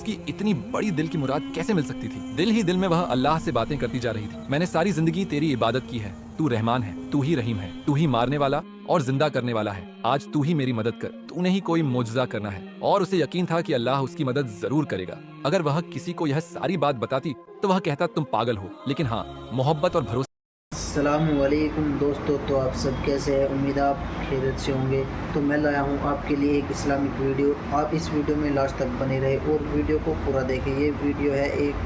उसकी इतनी बड़ी दिल की मुराद कैसे मिल सकती थी। दिल ही दिल में वह अल्लाह से बातें करती जा रही थी। मैंने सारी जिंदगी तेरी इबादत की है, तू रहमान है, तू ही रहीम है, तू ही मारने वाला और जिंदा करने वाला है। आज तू ही मेरी मदद कर, तूने ही कोई मोजज़ा करना है। और उसे यकीन था कि अल्लाह उसकी मदद जरूर करेगा। अगर वह किसी को यह सारी बात बताती तो वह कहता तुम पागल हो, लेकिन हाँ, मोहब्बत और भरोसा। अस्सलामुअलैकुम दोस्तों, तो आप सब कैसे हैं? उम्मीद आप खैरियत से होंगे। तो मैं लाया हूं आपके लिए एक इस्लामिक वीडियो। आप इस वीडियो में लास्ट तक बने रहे और वीडियो को पूरा देखें। ये वीडियो है एक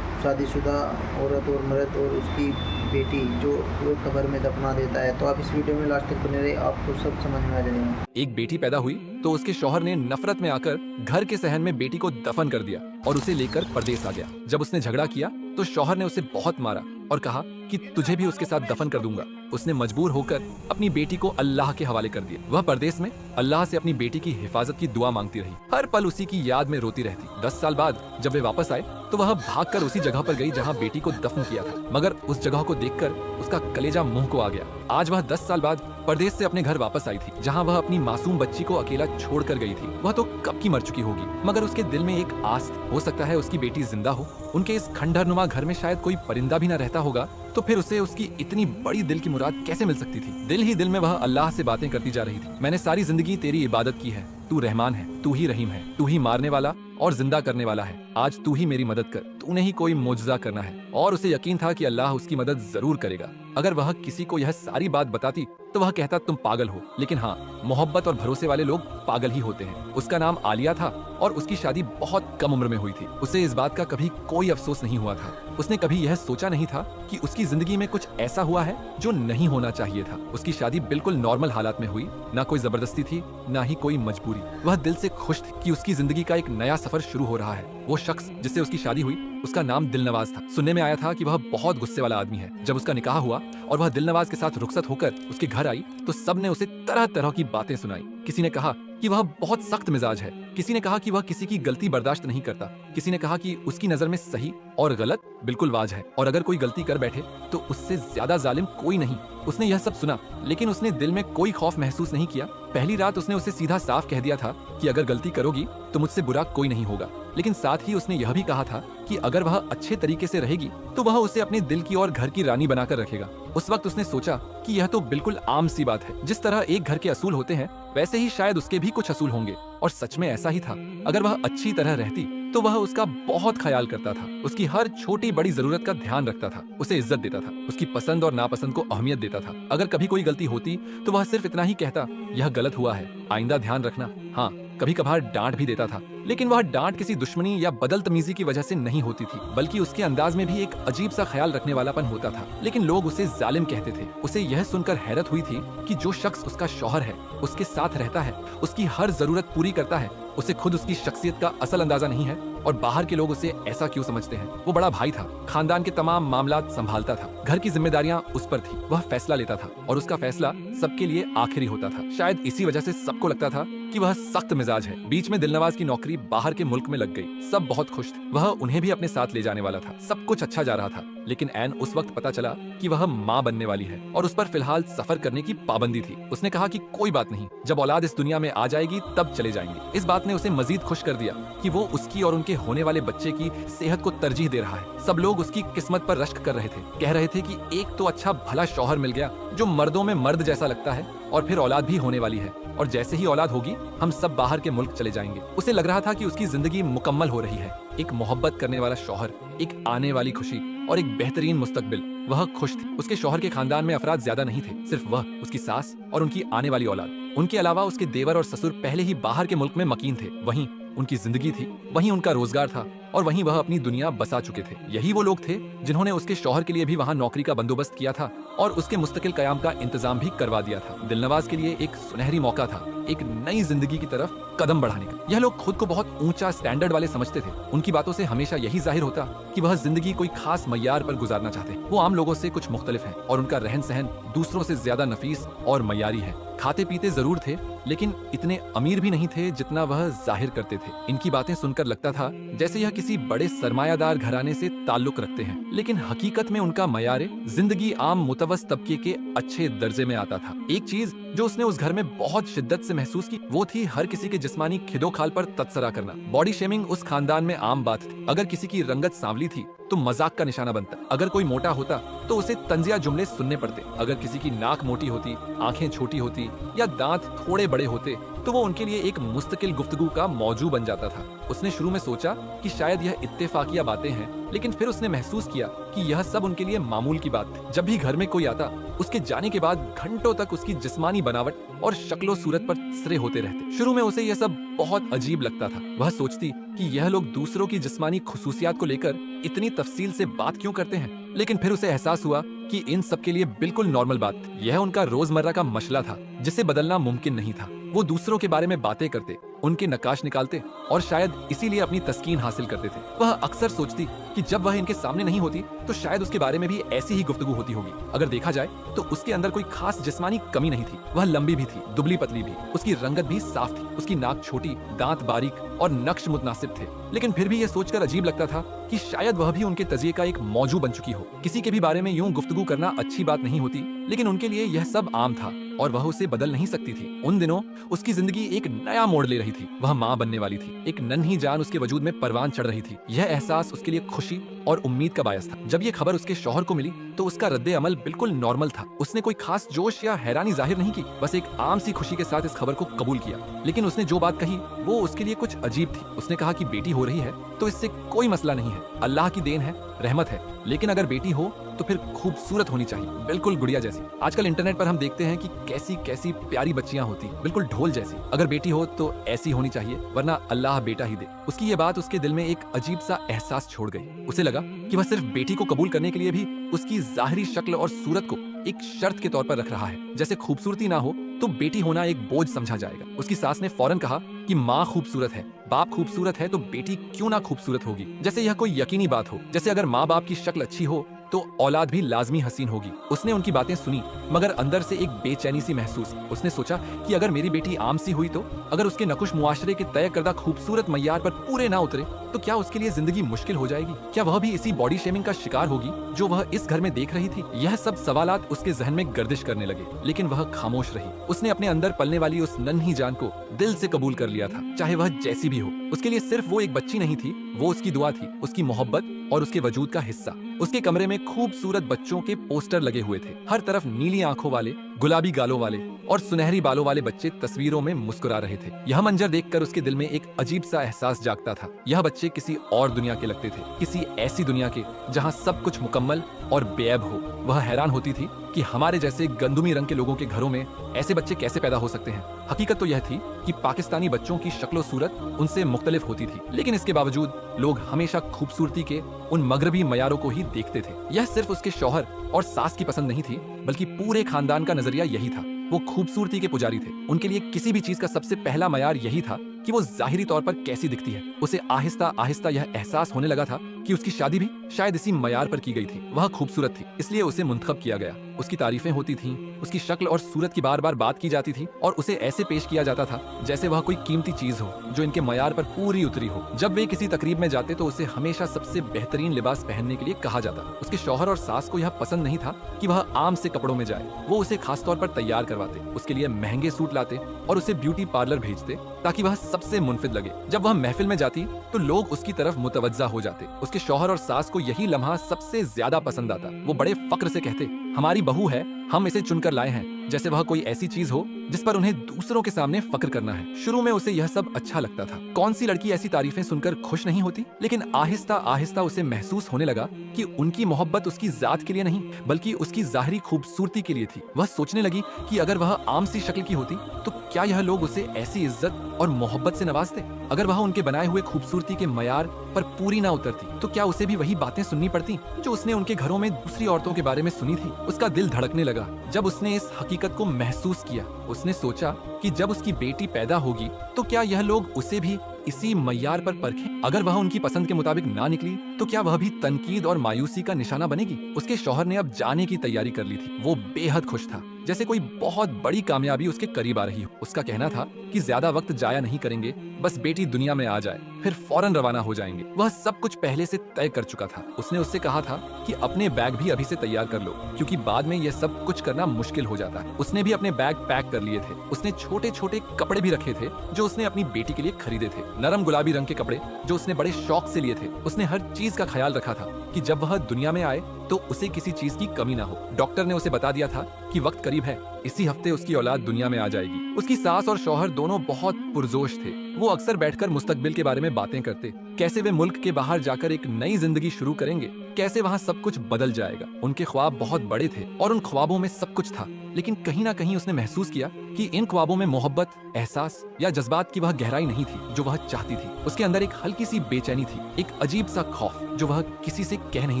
शादीशुदा औरत और मर्द और उसकी बेटी जो वो कब्र में दफना देता है। तो आप इस वीडियो में लास्ट तक बने रहे, आपको सब समझ में आ जाएगा। एक बेटी पैदा हुई तो उसके शौहर ने नफरत में आकर घर के सहन में बेटी को दफन कर दिया और उसे लेकर परदेस आ गया। जब उसने झगड़ा किया तो शौहर ने उसे बहुत मारा और कहा कि तुझे भी उसके साथ दफन कर दूंगा। उसने मजबूर होकर अपनी बेटी को अल्लाह के हवाले कर दिया। वह परदेस में अल्लाह से अपनी बेटी की हिफाजत की दुआ मांगती रही, हर पल उसी की याद में रोती रहती। 10 साल बाद जब वे वापस आए तो वह भागकर उसी जगह पर गई जहां बेटी को दफन किया था, मगर उस जगह को देखकर उसका कलेजा मुंह को आ गया। आज वह 10 साल बाद परदेस से अपने घर वापस आई थी, जहां वह अपनी मासूम बच्ची को अकेला छोड़कर गई थी। वह तो कब की मर चुकी होगी, मगर उसके दिल में एक आस थी। हो सकता है उसकी बेटी जिंदा हो। उनके इस खंडहरनुमा घर में शायद कोई परिंदा भी न रहता होगा, तो फिर उसे उसकी इतनी बड़ी दिल की मुराद कैसे मिल सकती थी। दिल ही दिल में वह अल्लाह से बातें करती जा रही थी। मैंने सारी जिंदगी तेरी इबादत की है, तू रहमान है, तू ही रहीम है, तू ही मारने वाला और जिंदा करने वाला है। आज तू ही मेरी मदद कर, तूने ही कोई मोजज़ा करना है। और उसे यकीन था कि अल्लाह उसकी मदद जरूर करेगा। अगर वह किसी को यह सारी बात बताती तो वह कहता तुम पागल हो, लेकिन हाँ, मोहब्बत और भरोसे वाले लोग पागल ही होते हैं। उसका नाम आलिया था और उसकी शादी बहुत कम उम्र में हुई थी। उसे इस बात का कभी कोई अफसोस नहीं हुआ था। उसने कभी यह सोचा नहीं था कि उसकी जिंदगी में कुछ ऐसा हुआ है जो नहीं होना चाहिए था। उसकी शादी बिल्कुल नॉर्मल हालात में हुई, ना कोई जबरदस्ती थी, ना ही कोई मजबूरी। वह दिल से खुश थी कि उसकी जिंदगी का एक नया सफर शुरू हो रहा है। वो शख्स जिससे उसकी शादी हुई, उसका नाम दिलनवाज था। सुनने में आया था कि वह बहुत गुस्से वाला आदमी है। जब उसका निकाह हुआ और वह दिलनवाज के साथ रुखसत होकर उसके घर आई तो सबने उसे तरह तरह की बातें सुनाई। किसी ने कहा कि वह बहुत सख्त मिजाज है, किसी ने कहा कि वह किसी की गलती बर्दाश्त नहीं करता, किसी ने कहा कि उसकी नजर में सही और गलत बिल्कुल वाज है और अगर कोई गलती कर बैठे तो उससे ज्यादा जालिम कोई नहीं। उसने यह सब सुना, लेकिन उसने दिल में कोई खौफ महसूस नहीं किया। पहली रात उसने उसे सीधा साफ कह दिया था कि अगर गलती करोगी तो मुझसे बुरा कोई नहीं होगा, लेकिन साथ ही उसने यह भी कहा था कि अगर वह अच्छे तरीके से रहेगी तो वह उसे अपने दिल की और घर की रानी बनाकर रखेगा। उस वक्त उसने सोचा कि यह तो बिल्कुल आम सी बात है। जिस तरह एक घर के असूल होते हैं वैसे ही शायद उसके भी कुछ असूल होंगे, और सच में ऐसा ही था। अगर वह अच्छी तरह रहती तो वह उसका बहुत ख्याल करता था, उसकी हर छोटी बड़ी जरूरत का ध्यान रखता था, उसे इज्जत देता था, उसकी पसंद और नापसंद को अहमियत देता था। अगर कभी कोई गलती होती तो वह सिर्फ इतना ही कहता, यह गलत हुआ है, आइंदा ध्यान रखना। हाँ, कभी कभार डांट भी देता था, लेकिन वह डांट किसी दुश्मनी या बदलतमीजी की वजह से नहीं होती थी, बल्कि उसके अंदाज में भी एक अजीब सा ख्याल रखने वालापन होता था। लेकिन लोग उसे जालिम कहते थे। उसे यह सुनकर हैरत हुई थी कि जो शख्स उसका शौहर है, उसके साथ रहता है, उसकी हर जरूरत पूरी करता है, उसे खुद उसकी शख्सियत का असल अंदाजा नहीं है और बाहर के लोग उसे ऐसा क्यों समझते हैं। वो बड़ा भाई था, खानदान के तमाम मामलात संभालता था, घर की जिम्मेदारियां उस पर थी, वह फैसला लेता था और उसका फैसला सबके लिए आखिरी होता था। शायद इसी वजह से सबको लगता था कि वह सख्त मिजाज है। बीच में दिलनवाज की नौकरी बाहर के मुल्क में लग गई। सब बहुत खुश थे, वह उन्हें भी अपने साथ ले जाने वाला था। सब कुछ अच्छा जा रहा था, लेकिन ऐन उस वक्त पता चला कि वह माँ बनने वाली है और उस पर फिलहाल सफर करने की पाबंदी थी। उसने कहा कि कोई बात नहीं, जब औलाद इस दुनिया में आ जाएगी तब चले जाएंगे। इस बात ने उसे मजीद खुश कर दिया कि वो उसकी और उनके होने वाले बच्चे की सेहत को तरजीह दे रहा है। सब लोग उसकी किस्मत पर रश्क कर रहे थे, कह रहे थे कि एक तो अच्छा भला शौहर मिल गया जो मर्दों में मर्द जैसा लगता है, और फिर औलाद भी होने वाली है, और जैसे ही औलाद होगी हम सब बाहर के मुल्क चले जाएंगे। उसे लग रहा था कि उसकी जिंदगी मुकम्मल हो रही है। एक मोहब्बत करने वाला शौहर, एक आने वाली खुशी और एक बेहतरीन मुस्तकबिल। वह खुश थी। उसके शौहर के खानदान में अफराद ज्यादा नहीं थे, सिर्फ वह, उसकी सास और उनकी आने वाली औलाद। उनके अलावा उसके देवर और ससुर पहले ही बाहर के मुल्क में मकीन थे। वहीं उनकी जिंदगी थी, वहीं उनका रोजगार था और वहीं वह अपनी दुनिया बसा चुके थे। यही वो लोग थे जिन्होंने उसके शौहर के लिए भी वहाँ नौकरी का बंदोबस्त किया था और उसके मुस्तकिल कयाम का इंतजाम भी करवा दिया था। दिलनवाज के लिए एक सुनहरी मौका था, एक नई जिंदगी की तरफ कदम बढ़ाने का। यह लोग खुद को बहुत ऊंचा स्टैंडर्ड वाले समझते थे। उनकी बातों से हमेशा यही जाहिर होता कि वह जिंदगी कोई खास मय्यार पर गुजारना चाहते। वो आम लोगों से कुछ मुख्तलिफ हैं और उनका रहन सहन दूसरों से ज्यादा नफीस और मय्यारी है। खाते पीते जरूर थे, लेकिन इतने अमीर भी नहीं थे जितना वह जाहिर करते थे। इनकी बातें सुनकर लगता था जैसे यह किसी बड़े सरमायादार घराने से ताल्लुक रखते हैं, लेकिन हकीकत में उनका मयारे जिंदगी आम मुतवस तबके के अच्छे दर्जे में आता था। एक चीज जो उसने उस घर में बहुत शिद्दत से महसूस की वो थी हर किसी के जिस्मानी खिदोखाल पर तबसरा करना। बॉडी शेमिंग उस खानदान में आम बात थी। अगर किसी की रंगत सांवली थी तो मजाक का निशाना बनता। अगर कोई मोटा होता तो उसे तंजिया जुमले सुनने पड़ते। अगर किसी की नाक मोटी होती, आंखें छोटी होती या दांत थोड़े बड़े होते तो वो उनके लिए एक मुस्तकिल गुफ्तगू का मौजू बन जाता था। उसने शुरू में सोचा कि शायद यह इत्तेफाकिया बातें हैं, लेकिन फिर उसने महसूस किया कि यह सब उनके लिए मामूल की बात थी। जब भी घर में कोई आता, उसके जाने के बाद घंटों तक उसकी जिस्मानी बनावट और शक्लो सूरत पर तबसरे होते रहते। शुरू में उसे यह सब बहुत अजीब लगता था। वह सोचती कि यह लोग दूसरों की जिस्मानी खुसूसियात को लेकर इतनी तफसील से बात क्यों करते हैं, लेकिन फिर उसे एहसास हुआ कि इन सब के लिए बिल्कुल नॉर्मल बात थी। यह उनका रोजमर्रा का मसला था जिसे बदलना मुमकिन नहीं था। वो दूसरों के बारे में बातें करते, उनके नकाश निकालते और शायद इसीलिए अपनी तस्कीन हासिल करते थे। वह अक्सर सोचती कि जब वह इनके सामने नहीं होती तो शायद उसके बारे में भी ऐसी ही गुफ्तगू होती होगी। अगर देखा जाए तो उसके अंदर कोई खास जिस्मानी कमी नहीं थी। वह लंबी भी थी, दुबली पतली भी, उसकी रंगत भी साफ थी, उसकी नाक छोटी, दांत बारीक और नक्श मुतनासिब थे। लेकिन फिर भी यह सोचकर अजीब लगता था कि शायद वह भी उनके तजिए का एक मौजू बन चुकी हो। किसी के भी बारे में यूं गुफ्तगू करना अच्छी बात नहीं होती, लेकिन उनके लिए यह सब आम था और वह उसे बदल नहीं सकती थी। उन दिनों उसकी जिंदगी एक नया मोड़ ले रही थी। वह माँ बनने वाली थी। एक नन्ही जान उसके वजूद में परवान चढ़ रही थी। यह एहसास उसके लिए खुशी और उम्मीद का बायस था। जब यह खबर उसके शौहर को मिली तो उसका रद्दे अमल बिल्कुल नॉर्मल था। उसने कोई खास जोश या हैरानी जाहिर नहीं की, बस एक आम सी खुशी के साथ इस खबर को कबूल किया। लेकिन उसने जो बात कही वो उसके लिए कुछ अजीब थी। उसने कहा कि बेटी हो रही है तो इससे कोई मसला नहीं है, अल्लाह की देन है, रहमत है, लेकिन अगर बेटी हो तो फिर खूबसूरत होनी चाहिए, बिल्कुल गुड़िया जैसी। आजकल इंटरनेट पर हम देखते हैं कि कैसी कैसी प्यारी बच्चियां होती, बिल्कुल ढोल जैसी। अगर बेटी हो तो ऐसी होनी चाहिए, वरना अल्लाह बेटा ही दे। उसकी ये बात उसके दिल में एक अजीब सा एहसास छोड़ गई। उसे लगा कि वह सिर्फ बेटी को कबूल करने के लिए भी उसकी जाहिरी शक्ल और सूरत को एक शर्त के तौर पर रख रहा है। जैसे खूबसूरती ना हो तो बेटी होना एक बोझ समझा जाएगा। उसकी सास ने फौरन कहा कि माँ खूबसूरत है, बाप खूबसूरत है तो बेटी क्यों ना खूबसूरत होगी, जैसे यह कोई यकीनी बात हो। जैसे अगर माँ बाप की शक्ल अच्छी हो तो औलाद भी लाजमी हसीन होगी। उसने उनकी बातें सुनी, मगर अंदर से एक बेचैनी सी महसूस। उसने सोचा कि अगर मेरी बेटी आम सी हुई तो, अगर उसके नकुश मुआशरे के तय करदा खूबसूरत मय्यार पर पूरे ना उतरे तो क्या उसके लिए जिंदगी मुश्किल हो जाएगी? क्या वह भी इसी बॉडी शेमिंग का शिकार होगी जो वह इस घर में देख रही थी? यह सब सवालात उसके जहन में गर्दिश करने लगे, लेकिन वह खामोश रही। उसने अपने अंदर पलने वाली उस नन्ही जान को दिल से कबूल कर लिया था, चाहे वह जैसी भी हो। उसके लिए सिर्फ वो एक बच्ची नहीं थी, वो उसकी दुआ थी, उसकी मोहब्बत और उसके वजूद का हिस्सा। उसके कमरे में खूबसूरत बच्चों के पोस्टर लगे हुए थे। हर तरफ नीली आंखों वाले, गुलाबी गालों वाले और सुनहरी बालों वाले बच्चे तस्वीरों में मुस्कुरा रहे थे। यह मंजर देखकर उसके दिल में एक अजीब सा एहसास जागता था। यह बच्चे किसी और दुनिया के लगते थे, किसी ऐसी दुनिया के जहां सब कुछ मुकम्मल और बेऐब हो। वह हैरान होती थी कि हमारे जैसे गंदुमी रंग के लोगों के घरों में ऐसे बच्चे कैसे पैदा हो सकते हैं। हकीकत तो यह थी कि पाकिस्तानी बच्चों की शक्लो सूरत उनसे मुख्तलिफ होती थी, लेकिन इसके बावजूद लोग हमेशा खूबसूरती के उन मगरबी मयारों को ही देखते थे। यह सिर्फ उसके शौहर और सास की पसंद नहीं थी, बल्कि पूरे खानदान का नजरिया यही था। वो खूबसूरती के पुजारी थे। उनके लिए किसी भी चीज का सबसे पहला मयार यही था कि वो जाहिरी तौर पर कैसी दिखती है। उसे आहिस्ता आहिस्ता यह एहसास होने लगा था कि उसकी शादी भी शायद इसी मयार पर की गई थी। वह खूबसूरत थी, इसलिए उसे मुंतखब किया गया। उसकी तारीफें होती थीं, उसकी शक्ल और सूरत की बार बार बात की जाती थी और उसे ऐसे पेश किया जाता था जैसे वह कोई कीमती चीज हो जो इनके मयार पर पूरी उतरी हो। जब वे किसी तकरीब में जाते तो उसे हमेशा सबसे बेहतरीन लिबास पहनने के लिए कहा जाता। उसके शौहर और सास को यह पसंद नहीं था कि वह आम से कपड़ों में जाए। वो उसे खास तौर पर तैयार करवाते, उसके लिए महंगे सूट लाते और उसे ब्यूटी पार्लर भेजते ताकि वह सबसे मुनफिद लगे। जब वह महफिल में जाती तो लोग उसकी तरफ मुतवज्जा हो जाते। उसके शौहर और सास को यही लम्हा सबसे ज्यादा पसंद आता। वो बड़े फक्र से कहते, हमारी बहू है, हम इसे चुनकर लाए हैं, जैसे वह कोई ऐसी चीज हो जिस पर उन्हें दूसरों के सामने फक्र करना है। शुरू में उसे यह सब अच्छा लगता था। कौन सी लड़की ऐसी तारीफें सुनकर खुश नहीं होती? लेकिन आहिस्ता आहिस्ता उसे महसूस होने लगा कि उनकी मोहब्बत उसकी जात के लिए नहीं, बल्कि उसकी जाहिरी खूबसूरती के लिए थी। वह सोचने लगी कि अगर वह आम सी शक्ल की होती तो क्या यह लोग उसे ऐसी इज्जत और मोहब्बत से नवाजते? अगर वह उनके बनाए हुए खूबसूरती के मयार पर पूरी ना उतरती तो क्या उसे भी वही बातें सुननी पड़ती जो उसने उनके घरों में दूसरी औरतों के बारे में सुनी थी? उसका दिल धड़कने लगा जब उसने इस हकीकत को महसूस किया। उसने सोचा कि जब उसकी बेटी पैदा होगी तो क्या यह लोग उसे भी इसी मय्यार पर परखें? अगर वह उनकी पसंद के मुताबिक ना निकली तो क्या वह भी तनकीद और मायूसी का निशाना बनेगी? उसके शौहर ने अब जाने की तैयारी कर ली थी। वो बेहद खुश था, जैसे कोई बहुत बड़ी कामयाबी उसके करीब आ रही हो। उसका कहना था कि ज्यादा वक्त जाया नहीं करेंगे, बस बेटी दुनिया में आ जाए फिर फौरन रवाना हो जाएंगे। वह सब कुछ पहले से तय कर चुका था। उसने उससे कहा था कि अपने बैग भी अभी से तैयार कर लो, क्योंकि बाद में यह सब कुछ करना मुश्किल हो जाता है। उसने भी अपने बैग पैक कर लिए थे। उसने छोटे छोटे कपड़े भी रखे थे जो उसने अपनी बेटी के लिए खरीदे थे, नरम गुलाबी रंग के कपड़े जो उसने बड़े शौक से लिए थे। उसने हर चीज का ख्याल रखा था कि जब वह दुनिया में आए तो उसे किसी चीज की कमी ना हो। डॉक्टर ने उसे बता दिया था कि वक्त करीब है, इसी हफ्ते उसकी औलाद दुनिया में आ जाएगी। उसकी सास और शौहर दोनों बहुत पुरजोश थे। वो अक्सर बैठकर मुस्तकबिल के बारे में बातें करते, कैसे वे मुल्क के बाहर जाकर एक नई जिंदगी शुरू करेंगे, कैसे वहाँ सब कुछ बदल जाएगा। उनके ख्वाब बहुत बड़े थे और उन ख्वाबों में सब कुछ था, लेकिन कहीं ना कहीं उसने महसूस किया कि इन ख्वाबों में मोहब्बत, एहसास या जज्बात की वह गहराई नहीं थी जो वह चाहती थी। उसके अंदर एक हल्की सी बेचैनी थी, एक अजीब सा खौफ जो वह किसी से कह नहीं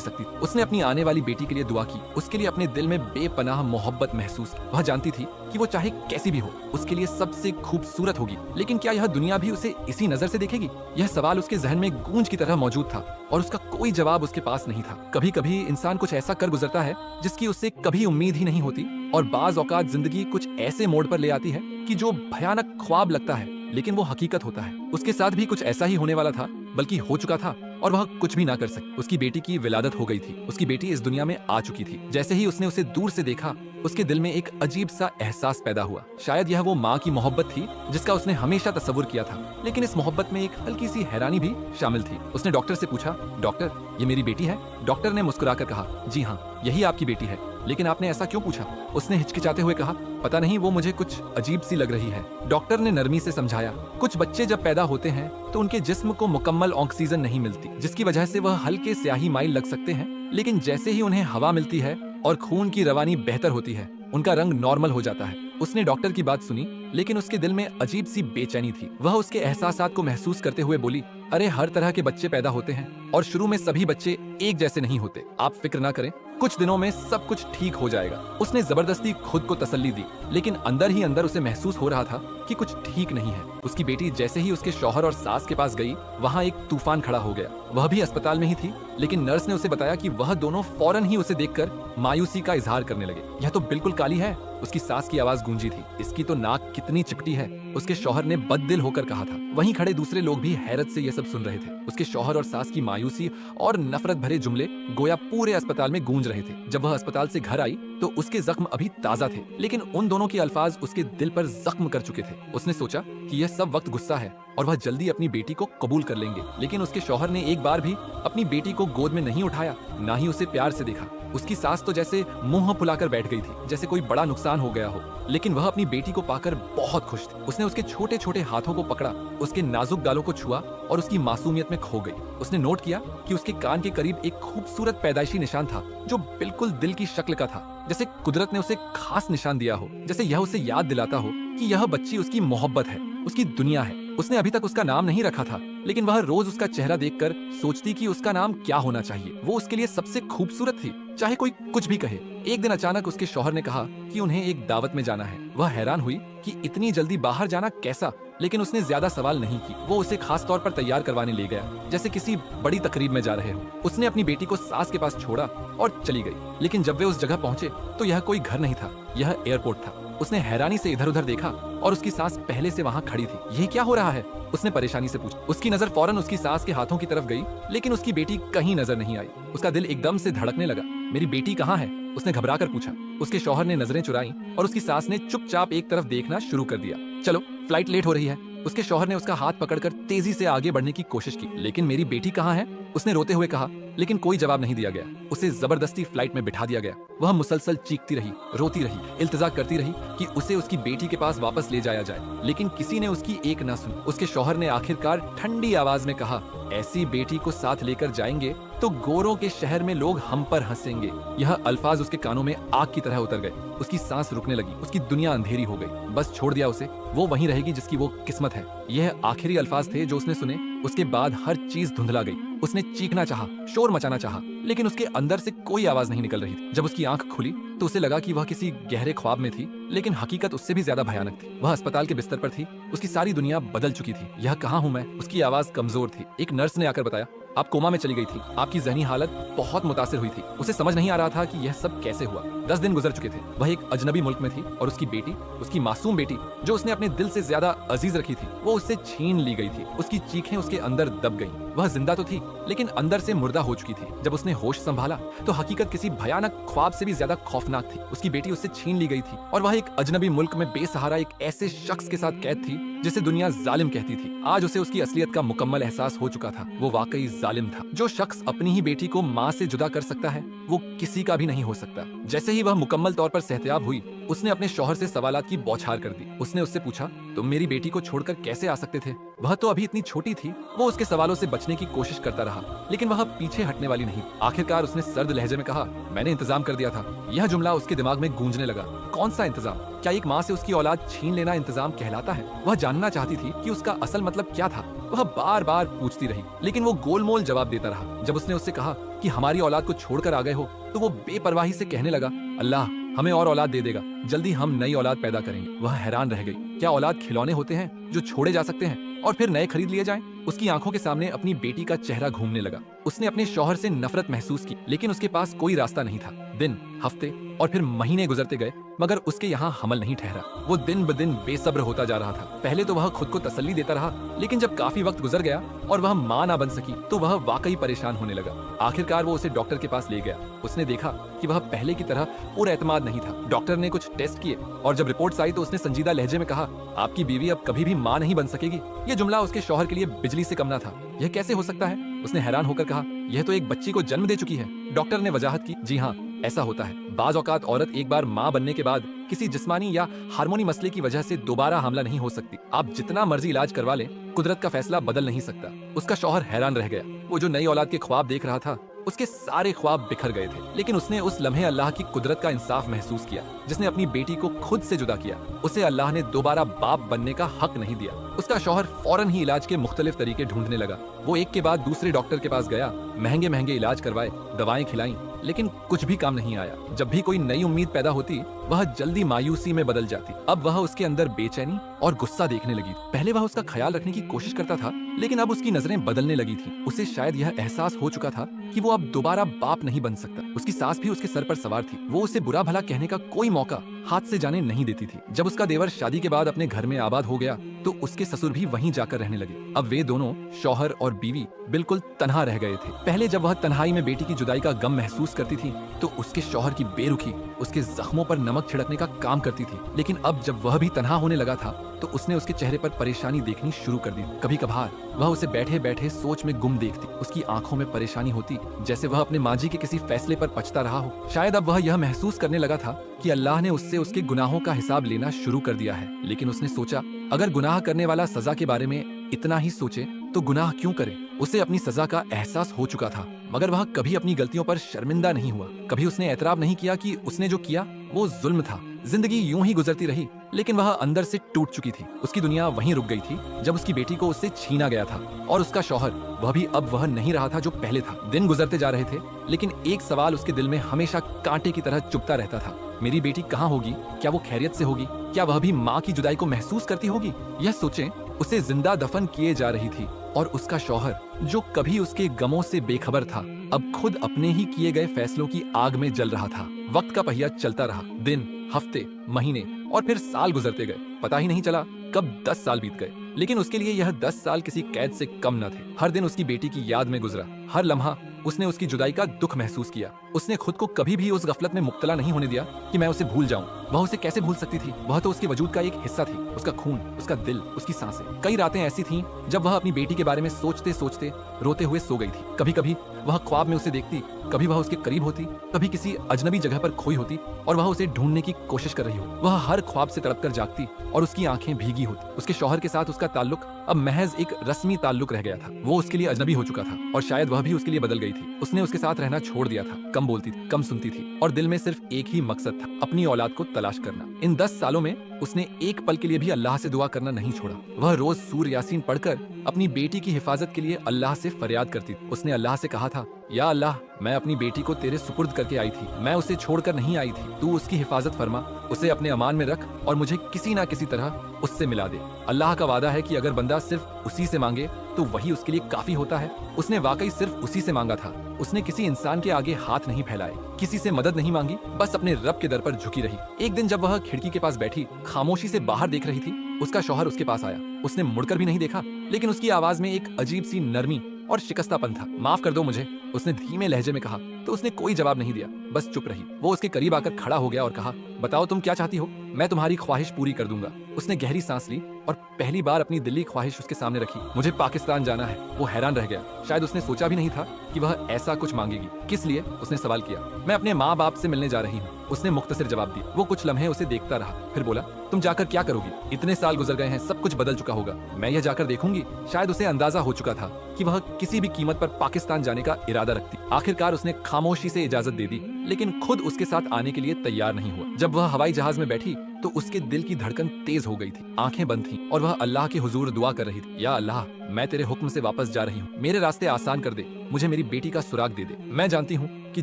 सकती। उसने अपनी आने वाली बेटी के लिए दुआ की, उसके लिए अपने दिल में बेपनाह मोहब्बत महसूस की। वह जानती थी कि वो चाहे कैसी भी हो उसके लिए सबसे खूबसूरत होगी, लेकिन क्या यह दुनिया भी उसे इसी नजर से देखेगी? यह सवाल उसके जहन में गूंज की तरह मौजूद था और उसका कोई जवाब उसके पास नहीं था। कभी कभी इंसान कुछ ऐसा कर गुजरता है जिसकी उससे कभी उम्मीद ही नहीं होती, और बाज औकात जिंदगी कुछ ऐसे मोड़ पर ले आती है कि जो भयानक ख्वाब लगता है लेकिन वो हकीकत होता है। उसके साथ भी कुछ ऐसा ही होने वाला था, बल्कि हो चुका था, और वह कुछ भी ना कर सकी। उसकी बेटी की विलादत हो गई थी। उसकी बेटी इस दुनिया में आ चुकी थी। जैसे ही उसने उसे दूर से देखा, उसके दिल में एक अजीब सा एहसास पैदा हुआ। शायद यह वो माँ की मोहब्बत थी जिसका उसने हमेशा तस्वुर किया था, लेकिन इस मोहब्बत में एक हल्की सी हैरानी भी शामिल थी। उसने डॉक्टर से पूछा, डॉक्टर, ये मेरी बेटी है? डॉक्टर ने मुस्कुराकर कहा, जी हाँ, यही आपकी बेटी है, लेकिन आपने ऐसा क्यों पूछा? उसने हिचकिचाते हुए कहा, पता नहीं, वो मुझे कुछ अजीब सी लग रही है। डॉक्टर ने नरमी से समझाया, कुछ बच्चे जब पैदा होते हैं तो उनके जिस्म को मुकम्मल ऑक्सीजन नहीं मिलती, जिसकी वजह से वह हल्के स्याही माइल लग सकते हैं, लेकिन जैसे ही उन्हें हवा मिलती है और खून की रवानी बेहतर होती है, उनका रंग नॉर्मल हो जाता है। उसने डॉक्टर की बात सुनी, लेकिन उसके दिल में अजीब सी बेचैनी थी। वह उसके एहसासात को महसूस करते हुए बोली, अरे हर तरह के बच्चे पैदा होते हैं और शुरू में सभी बच्चे एक जैसे नहीं होते। आप फिक्र ना करें, कुछ दिनों में सब कुछ ठीक हो जाएगा। उसने जबरदस्ती खुद को तसल्ली दी, लेकिन अंदर ही अंदर उसे महसूस हो रहा था कि कुछ ठीक नहीं है। उसकी बेटी जैसे ही उसके शौहर और सास के पास गई, वहाँ एक तूफान खड़ा हो गया। वह भी अस्पताल में ही थी, लेकिन नर्स ने उसे बताया कि वह दोनों फौरन ही उसे देखकर मायूसी का इजहार करने लगे। यह तो बिल्कुल काली है, उसकी सास की आवाज गूंजी थी। इसकी तो नाक कितनी चिपटी है, उसके शौहर ने बददिल होकर कहा था। वहीं खड़े दूसरे लोग भी हैरत से यह सब सुन रहे थे। उसके शौहर और सास की मायूसी और नफरत भरे जुमले गोया पूरे अस्पताल में गूंज रहे थे। जब वह अस्पताल से घर आई तो उसके जख्म अभी ताजा थे, लेकिन उन दोनों के अल्फाज उसके दिल पर जख्म कर चुके थे। उसने सोचा कि यह सब वक्त गुस्सा है और वह जल्दी अपनी बेटी को कबूल कर लेंगे, लेकिन उसके शौहर ने एक बार भी अपनी बेटी को गोद में नहीं उठाया, ना ही उसे प्यार से देखा। उसकी सास तो जैसे मुंह फुलाकर बैठ गई थी, जैसे कोई बड़ा नुकसान हो गया हो, लेकिन वह अपनी बेटी को पाकर बहुत खुश थी। उसने उसके छोटे छोटे हाथों को पकड़ा, उसके नाजुक गालों को छुआ और उसकी मासूमियत में खो गई। उसने नोट किया कि उसके कान के करीब एक खूबसूरत पैदाइशी निशान था जो बिल्कुल दिल की शक्ल का था, जैसे कुदरत ने उसे खास निशान दिया हो, जैसे यह उसे याद दिलाता हो कि यह बच्ची उसकी मोहब्बत है, उसकी दुनिया है। उसने अभी तक उसका नाम नहीं रखा था, लेकिन वह रोज उसका चेहरा देखकर सोचती कि उसका नाम क्या होना चाहिए। वो उसके लिए सबसे खूबसूरत थी, चाहे कोई कुछ भी कहे। एक दिन अचानक उसके शौहर ने कहा कि उन्हें एक दावत में जाना है। वह हैरान हुई कि इतनी जल्दी बाहर जाना कैसा, लेकिन उसने ज्यादा सवाल नहीं की। वो उसे खास तौर पर तैयार करवाने ले गया, जैसे किसी बड़ी तकरीब में जा रहे हो। उसने अपनी बेटी को सास के पास छोड़ा और चली गई, लेकिन जब वे उस जगह पहुंचे तो यह कोई घर नहीं था, यह एयरपोर्ट था। उसने हैरानी से इधर उधर देखा और उसकी सास पहले से वहाँ खड़ी थी। ये क्या हो रहा है? उसने परेशानी से पूछा। उसकी नजर फौरन उसकी सास के हाथों की तरफ गई, लेकिन उसकी बेटी कहीं नजर नहीं आई। उसका दिल एकदम से धड़कने लगा। मेरी बेटी कहाँ है? उसने घबरा कर पूछा। उसके शौहर ने नजरें चुराई और उसकी सास ने चुपचाप एक तरफ देखना शुरू कर दिया। चलो, फ्लाइट लेट हो रही है। उसके शौहर ने उसका हाथ पकड़कर तेजी से आगे बढ़ने की कोशिश की, लेकिन मेरी बेटी कहाँ है? उसने रोते हुए कहा, लेकिन कोई जवाब नहीं दिया गया। उसे जबरदस्ती फ्लाइट में बिठा दिया गया। वह मुसलसल चीखती रही, रोती रही, इल्तिजा करती रही कि उसे उसकी बेटी के पास वापस ले जाया जाए, लेकिन किसी ने उसकी एक ना सुनी। उसके शौहर ने आखिरकार ठंडी आवाज में कहा, ऐसी बेटी को साथ लेकर जाएंगे तो गोरों के शहर में लोग हम पर हंसेंगे। यह अल्फाज उसके कानों में आग की तरह उतर गए। उसकी सांस रुकने लगी, उसकी दुनिया अंधेरी हो गई। बस छोड़ दिया उसे, वो वहीं रहेगी जिसकी वो किस्मत है। यह आखिरी अल्फाज थे जो उसने सुने उसके बाद हर चीज धुंधला गई। उसने चीखना चाहा, शोर मचाना चाहा, लेकिन उसके अंदर से कोई आवाज नहीं निकल रही थी। जब उसकी आंख खुली तो उसे लगा कि वह किसी गहरे ख्वाब में थी, लेकिन हकीकत उससे भी ज्यादा भयानक थी। वह अस्पताल के बिस्तर पर थी। उसकी सारी दुनिया बदल चुकी थी। यह कहाँ हूँ मैं? उसकी आवाज कमजोर थी। एक नर्स ने आकर बताया, आप कोमा में चली गई थी। आपकी जहनी हालत बहुत मुतासिर हुई थी। उसे समझ नहीं आ रहा था कि यह सब कैसे हुआ। 10 दिन गुजर चुके थे। वह एक अजनबी मुल्क में थी और उसकी बेटी, उसकी मासूम बेटी जो उसने अपने दिल से ज्यादा अजीज रखी थी, वो उससे छीन ली गई थी। उसकी चीखें उसके अंदर दब गईं। वह जिंदा तो थी, लेकिन अंदर से मुर्दा हो चुकी थी। जब उसने होश संभाला तो हकीकत किसी भयानक ख्वाब से भी ज्यादा खौफनाक थी। उसकी बेटी उससे छीन ली गई थी और वह एक अजनबी मुल्क में बेसहारा एक ऐसे शख्स के साथ कैद थी जिसे दुनिया जालिम कहती थी। आज उसे उसकी असलियत का मुकम्मल एहसास हो चुका था। वो वाकई जालिम था। जो शख्स अपनी ही बेटी को माँ से जुदा कर सकता है, वो किसी का भी नहीं हो सकता। जैसे ही वह मुकम्मल तौर पर सेहतयाब हुई, उसने अपने शौहर से सवालात की बौछार कर दी। उसने उससे पूछा, तुम मेरी बेटी को छोड़कर कैसे आ सकते थे? वह तो अभी इतनी छोटी थी। वो उसके सवालों से बचने की कोशिश करता रहा, लेकिन वह पीछे हटने वाली नहीं। आखिरकार उसने सर्द लहजे में कहा, मैंने इंतजाम कर दिया था। यह जुमला उसके दिमाग में गूंजने लगा। कौन सा इंतजाम? क्या एक माँ से उसकी औलाद छीन लेना इंतजाम कहलाता है? वह जानना चाहती थी कि उसका असल मतलब क्या था। वह बार बार पूछती रही, लेकिन वो गोलमोल जवाब देता रहा। जब उसने उससे कहा कि हमारी औलाद को छोड़कर आ गए हो, तो वो बेपरवाही से कहने लगा, अल्लाह हमें और औलाद दे देगा, जल्दी हम नई औलाद पैदा करेंगे। वह हैरान रह गई। क्या औलाद खिलौने होते हैं जो छोड़े जा सकते हैं और फिर नए खरीद लिए जाएं? उसकी आंखों के सामने अपनी बेटी का चेहरा घूमने लगा। उसने अपने शौहर से नफरत महसूस की, लेकिन उसके पास कोई रास्ता नहीं था। दिन, हफ्ते और फिर महीने गुजरते गए, मगर उसके यहाँ हमल नहीं ठहरा। वो दिन ब दिन बेसब्र होता जा रहा था। पहले तो वह खुद को तसल्ली देता रहा, लेकिन जब काफी वक्त गुजर गया और वह माँ ना बन सकी, तो वह वाकई परेशान होने लगा। आखिरकार वो उसे डॉक्टर के पास ले गया। उसने देखा कि वह पहले की तरह पुरएतमाद नहीं था। डॉक्टर ने कुछ टेस्ट किए और जब रिपोर्ट्स आई तो उसने संजीदा लहजे में कहा, आपकी बीवी अब कभी भी माँ नहीं बन सकेगी। यह जुमला उसके शौहर के लिए बिजली से कम ना था। यह कैसे हो सकता है? उसने हैरान होकर कहा, यह तो एक बच्ची को जन्म दे चुकी है। डॉक्टर ने वजाहत की, जी हाँ, ऐसा होता है। बाज औकात औरत एक बार माँ बनने के बाद किसी जिस्मानी या हार्मोनी मसले की वजह से दोबारा हमला नहीं हो सकती। आप जितना मर्जी इलाज करवा लें, कुदरत का फैसला बदल नहीं सकता। उसका शौहर हैरान रह गया। वो जो नई औलाद के ख्वाब देख रहा था, उसके सारे ख्वाब बिखर गए थे। लेकिन उसने उस लम्हे अल्लाह की कुदरत का इंसाफ महसूस किया, जिसने अपनी बेटी को खुद से जुदा किया। उसे अल्लाह ने दोबारा बाप बनने का हक नहीं दिया। उसका शौहर फौरन ही इलाज के मुख्तलिफ तरीके ढूंढने लगा। वो एक के बाद दूसरे डॉक्टर के पास गया, महंगे महंगे इलाज करवाए, दवाएं खिलाई, लेकिन कुछ भी काम नहीं आया। जब भी कोई नई उम्मीद पैदा होती, वह जल्दी मायूसी में बदल जाती। अब वह उसके अंदर बेचैनी और गुस्सा देखने लगी। पहले वह उसका ख्याल रखने की कोशिश करता था, लेकिन अब उसकी नजरें बदलने लगी थी। उसे शायद यह एहसास हो चुका था कि वो अब दोबारा बाप नहीं बन सकता। उसकी सास भी उसके सर पर सवार थी। वो उसे बुरा भला कहने का कोई मौका हाथ से जाने नहीं देती थी। जब उसका देवर शादी के बाद अपने घर में आबाद हो गया, तो उसके ससुर भी वहीं जाकर रहने लगे। अब वे दोनों, शौहर और बीवी, बिल्कुल तन्हा रह गए थे। पहले जब वह तन्हाई में बेटी की जुदाई का गम महसूस करती थी, तो उसके शौहर की बेरुखी उसके जख्मों पर नमक छिड़कने का काम करती थी। लेकिन अब जब वह भी तन्हा होने लगा था, तो उसने उसके चेहरे पर परेशानी देखनी शुरू कर दी। कभी कभार वह उसे बैठे बैठे सोच में गुम देखती। उसकी आंखों में परेशानी होती, जैसे वह अपने माजी के किसी फैसले पर पछता रहा हो। शायद अब वह यह महसूस करने लगा था कि अल्लाह ने उससे उसके गुनाहों का हिसाब लेना शुरू कर दिया है। लेकिन उसने सोचा, अगर गुनाह करने वाला सजा के बारे में इतना ही सोचे, तो गुनाह क्यों करे? उसे अपनी सजा का एहसास हो चुका था, मगर वह कभी अपनी गलतियों पर शर्मिंदा नहीं हुआ। कभी उसने एतराब नहीं किया कि उसने जो किया वो जुल्म था। जिंदगी यूं ही गुजरती रही, लेकिन वह अंदर से टूट चुकी थी। उसकी दुनिया वहीं रुक गई थी जब उसकी बेटी को उससे छीना गया था। और उसका शौहर, वह भी अब वह नहीं रहा था जो पहले था। दिन गुजरते जा रहे थे, लेकिन एक सवाल उसके दिल में हमेशा कांटे की तरह चुभता रहता था। मेरी बेटी कहाँ होगी? क्या वो खैरियत से होगी? क्या वह भी माँ की जुदाई को महसूस करती होगी? यह सोचें उसे जिंदा दफन किए जा रही थी। और उसका शौहर, जो कभी उसके गमों से बेखबर था, अब खुद अपने ही किए गए फैसलों की आग में जल रहा था। वक्त का पहिया चलता रहा। दिन, हफ्ते, महीने और फिर साल गुजरते गए। पता ही नहीं चला कब 10 साल बीत गए। लेकिन उसके लिए यह 10 साल किसी कैद से कम न थे। हर दिन उसकी बेटी की याद में गुजरा। हर लम्हा उसने उसकी जुदाई का दुख महसूस किया। उसने खुद को कभी भी उस गफलत में मुब्तला नहीं होने दिया कि मैं उसे भूल जाऊं। वह उसे कैसे भूल सकती थी? वह तो उसके वजूद का एक हिस्सा थी। उसका खून, उसका दिल, उसकी सांसें। कई रातें ऐसी थीं जब वह अपनी बेटी के बारे में सोचते सोचते रोते हुए सो गई थी। कभी कभी वह ख्वाब में उसे देखती, कभी वह उसके करीब होती, कभी किसी अजनबी जगह पर खोई होती और वह उसे ढूंढने की कोशिश कर रही हो। वह हर ख्वाब से तड़प कर जागती और उसकी आंखें भीगी होती। उसके शौहर के साथ उसका ताल्लुक अब महज एक रस्मी ताल्लुक रह गया था। वो उसके लिए अजनबी हो चुका था और शायद वह भी उसके लिए बदल गई थी। उसने उसके साथ रहना छोड़ दिया था। कम बोलती थी, कम सुनती थी और दिल में सिर्फ एक ही मकसद था, अपनी औलाद को तलाश तलाश करना। इन 10 सालों में उसने एक पल के लिए भी अल्लाह से दुआ करना नहीं छोड़ा। वह रोज सूर यासीन पढ़कर अपनी बेटी की हिफाजत के लिए अल्लाह से फरियाद करती थी। उसने अल्लाह से कहा था, या अल्लाह, मैं अपनी बेटी को तेरे सुपुर्द करके आई थी, मैं उसे छोड़कर नहीं आई थी, तू उसकी हिफाजत फरमा, उसे अपने अमान में रख और मुझे किसी ना किसी तरह उससे मिला दे। अल्लाह का वादा है कि अगर बंदा सिर्फ उसी से मांगे तो वही उसके लिए काफी होता है। उसने वाकई सिर्फ उसी से मांगा था। उसने किसी इंसान के आगे हाथ नहीं फैलाए, किसी से मदद नहीं मांगी, बस अपने रब के दर पर झुकी रही। एक दिन जब वह खिड़की के पास बैठी खामोशी से बाहर देख रही थी, उसका शौहर उसके पास आया। उसने मुड़कर भी नहीं देखा, लेकिन उसकी आवाज में एक अजीब सी नरमी और शिकस्तापन था। माफ कर दो मुझे, उसने धीमे लहजे में कहा। तो उसने कोई जवाब नहीं दिया, बस चुप रही। वो उसके करीब आकर खड़ा हो गया और कहा, बताओ तुम क्या चाहती हो, मैं तुम्हारी ख्वाहिश पूरी कर दूंगा। उसने गहरी सांस ली और पहली बार अपनी दिली ख्वाहिश उसके सामने रखी। मुझे पाकिस्तान जाना है। वो हैरान रह गया। शायद उसने सोचा भी नहीं था कि वह ऐसा कुछ मांगेगी। किस लिए? उसने सवाल किया। मैं अपने माँ बाप से मिलने जा रही हूँ, उसने मुख्तसर जवाब दिया। वो कुछ लम्हे उसे देखता रहा, फिर बोला, तुम जाकर क्या करोगी? इतने साल गुजर गए हैं, सब कुछ बदल चुका होगा। मैं यह जाकर देखूंगी। शायद उसे अंदाजा हो चुका था कि वह किसी भी कीमत पर पाकिस्तान जाने का इरादा रखती। आखिरकार उसने खामोशी से इजाजत दे दी, लेकिन खुद उसके साथ आने के लिए तैयार नहीं हुआ। जब वह हवाई जहाज में बैठी तो उसके दिल की धड़कन तेज हो गई थी, आंखें बंद थीं और वह अल्लाह के हुजूर दुआ कर रही थी, या अल्लाह, मैं तेरे हुक्म से वापस जा रही हूँ, मेरे रास्ते आसान कर दे, मुझे मेरी बेटी का सुराग दे दे। मैं जानती हूँ कि